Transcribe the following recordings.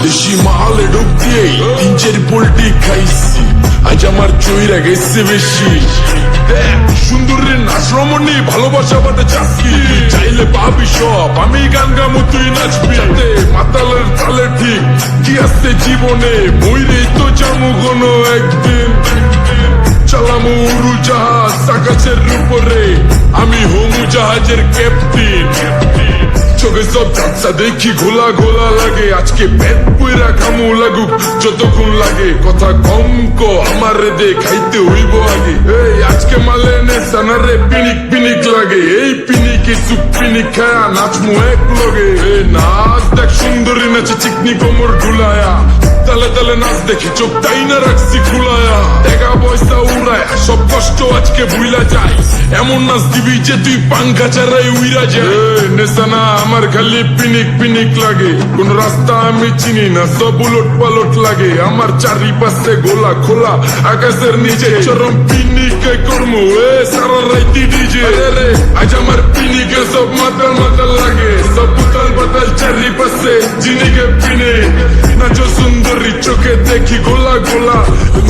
দেশি মালে ঢুক দিয়েই 3-4 পোল্টি খাইছি, আজ আমার চইরা গেছে বেশি। দেখ সুন্দরীর নাচ রমণী, ভালোবাসা বাটে চাষি, চাইলে পাবি সব, আমি গান গামো তুই নাচবি। মাতালের তালে ঠিক কি আসছে জীবনে, মইরেই তো যামু কোনো একদিন। চালামু উড়োজাহাজ আকাশের উপরে, আমি হমু জাহাজের ক্যাপ্টেন। চোখে সব ঝাপসা দেখি ঘোলা ঘোলা লাগে, আজকে পেট পুইরা খামু লাগুক যতক্ষণ লাগে। কথা কম কো আমার দে খাইতে হইব আগে, এই আজকে মালে নে সানারে পিনিক পিনিক লাগে। এই পিনিকে সুপ পিনিক খায়া নাচমু এক লগে। এই নাচ দেখ সুন্দরী নাচে চিকনি কোমর ঢুলায়া, তালে তালে নাচ দেখে চোখ তাই না রাখছি খুলায়া। টাকা পয়সা উড়ায় সব কষ্ট আজকে ভুইলা যায়, এমন নাচ দিবি যে তুই পাঙ্খা ছাড়াই উইরা যায়। নেশানা আমার খালি পিনিক পিনিক লাগে, কোন রাস্তা আমি চিনি না, সব উলট পালট লাগে। আমার চারিপাশে গোলা খোলা আকাশের নিচে, চরম পিনিকে কর্মু এ সারা রাইতি ডিজে। আজ আমার পিনিকে সব মাতাল মাতাল লাগে, সব উতাল বাতাল চারিপাশে জিনিকে পিনে। নাচো সুন্দরী চোখে দেখি গোলা গোলা,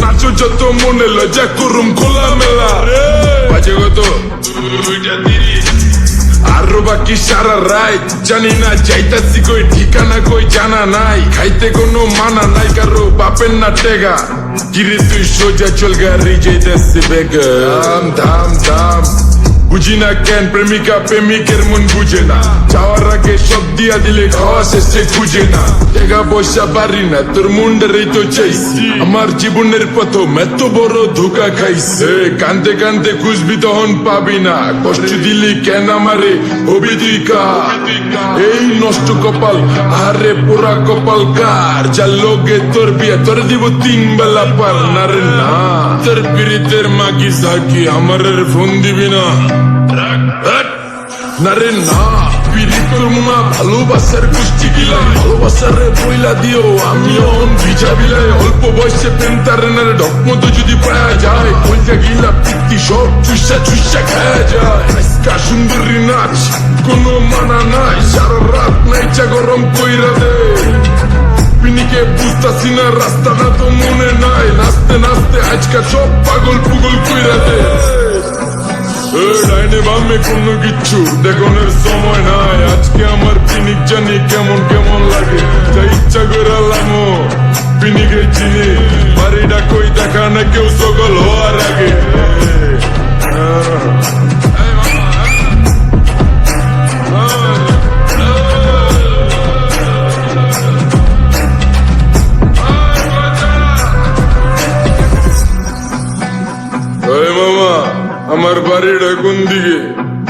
নাচো যত মনে লজ্জা করুম খোলা মেলা। বাজে কত 2:30, আরো বাকি সারা রাত জানি না যাইতাছি কই, ঠিকানা কই জানা নাই। খাইতে কোনো মানা নাই কারো বাপের না টেগা, কিরে তুই সোজা চল গাড়ি যাইতাছি বেগা। দাম দাম দাম বুঝি না কেন প্রেমিকা প্রেমিকের মন বুঝে না, যাওয়ার আগে সব দিয়া দিলে খাওয়া শেষে খুঁজে না। টাকা পয়সা পারি না তোর মুন্ডারেই তো চাইছি, আমার জীবনের প্রথম এত বড় ধোকা খাইছে। কানতে কানতে খুঁজবি তখন পাবি না, কষ্ট দিলি কেন আমারে হবি তুই কার। এই নষ্ট কপাল আরে পোড়া কপাল কার, যার লোকে তোর বিয়ে তোর দিব 3 বেলা পার না রে না। তোর পীড়িতের মাগি সাকি আমার ফোন দিবি না না রে না। পিড়ি করবো না ভালোবাসার গোষ্ঠী গিলা, ভালোবাসারে বইলা দিও আমিও ভিজা বিলাই। অল্প বয়সে প্রেম তারেনারে ঢক মতো যদি পাওয়া যায়, কইজা গিলা পিত্তি সব চুষা চুষা খায়া যায়। আজকা সুন্দরী নাচ কোনো মানা নাই, সারা রাত নাইচা গরম কইরা দে। পিনিকে বুঝতাছি না রাস্তাটা তো মনে নাই, নাচতে নাচতে আজকা সব পাগল পুগল কইরা দে। ডাইনে বামে কোনো কিচ্ছু দেখনের সময় নাই, আজকে আমার পিনিক জানি কেমন কেমন লাগে। যা ইচ্ছা করে লামো পিনিকে চিনি, বাড়িটা কই দেখা না কেউ সকল হওয়ার আগে। মামা আমার বাড়িটা কোন দিকে?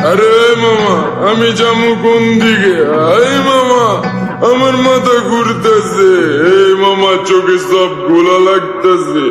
আরে মামা আমি যাবো কোন দিকে? আই মামা আমার মাথা ঘুরতেছে, এই মামা চোখে সব গোলা লাগতেছে।